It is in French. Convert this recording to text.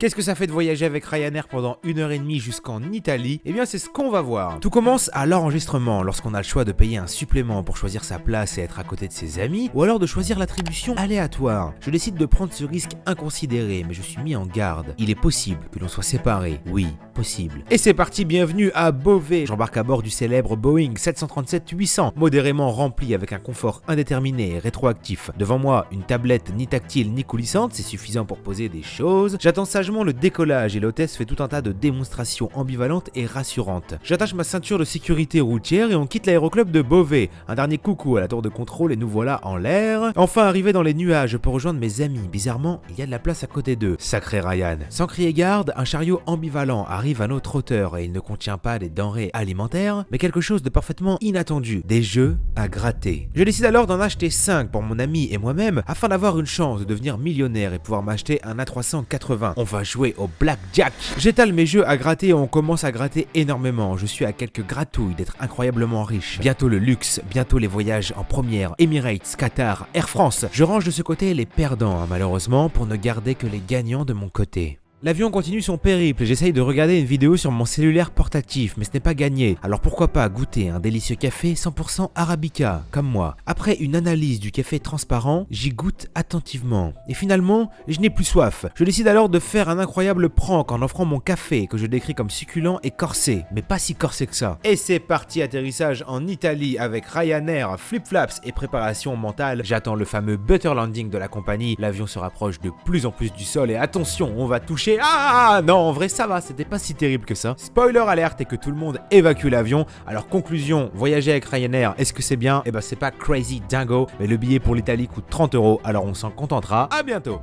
Qu'est-ce que ça fait de voyager avec Ryanair pendant 1h30 jusqu'en Italie? Eh bien c'est ce qu'on va voir. Tout commence à l'enregistrement, lorsqu'on a le choix de payer un supplément pour choisir sa place et être à côté de ses amis, ou alors de choisir l'attribution aléatoire. Je décide de prendre ce risque inconsidéré, mais je suis mis en garde. Il est possible que l'on soit séparés, oui, possible. Et c'est parti, bienvenue à Beauvais. J'embarque à bord du célèbre Boeing 737-800, modérément rempli avec un confort indéterminé et rétroactif. Devant moi, une tablette ni tactile ni coulissante, c'est suffisant pour poser des choses. J'attends sagement le décollage et l'hôtesse fait tout un tas de démonstrations ambivalentes et rassurantes. J'attache ma ceinture de sécurité routière et on quitte l'aéroclub de Beauvais. Un dernier coucou à la tour de contrôle et nous voilà en l'air. Enfin arrivé dans les nuages, je peux rejoindre mes amis. Bizarrement, il y a de la place à côté d'eux. Sacré Ryan. Sans crier garde, un chariot ambivalent arrive à notre hauteur et il ne contient pas des denrées alimentaires, mais quelque chose de parfaitement inattendu. Des jeux à gratter. Je décide alors d'en acheter 5 pour mon ami et moi-même afin d'avoir une chance de devenir millionnaire et pouvoir m'acheter un A380. On va jouer au blackjack. J'étale mes jeux à gratter et on commence à gratter énormément. Je suis à quelques gratouilles d'être incroyablement riche. Bientôt le luxe, bientôt les voyages en première, Emirates, Qatar, Air France. Je range de ce côté les perdants, malheureusement, pour ne garder que les gagnants de mon côté. L'avion continue son périple et j'essaye de regarder une vidéo sur mon cellulaire portatif, mais ce n'est pas gagné. Alors pourquoi pas goûter un délicieux café 100% Arabica, comme moi. Après une analyse du café transparent, j'y goûte attentivement. Et finalement, je n'ai plus soif. Je décide alors de faire un incroyable prank en offrant mon café, que je décris comme succulent et corsé, mais pas si corsé que ça. Et c'est parti, atterrissage en Italie avec Ryanair, flip-flaps et préparation mentale. J'attends le fameux butter landing de la compagnie. L'avion se rapproche de plus en plus du sol et attention, on va toucher. Ah non, en vrai ça va, c'était pas si terrible que ça. Spoiler alerte et que tout le monde évacue l'avion. Alors conclusion, voyager avec Ryanair, est-ce que c'est bien? Eh ben c'est pas crazy dingo, mais le billet pour l'Italie coûte 30 €, alors on s'en contentera. À bientôt.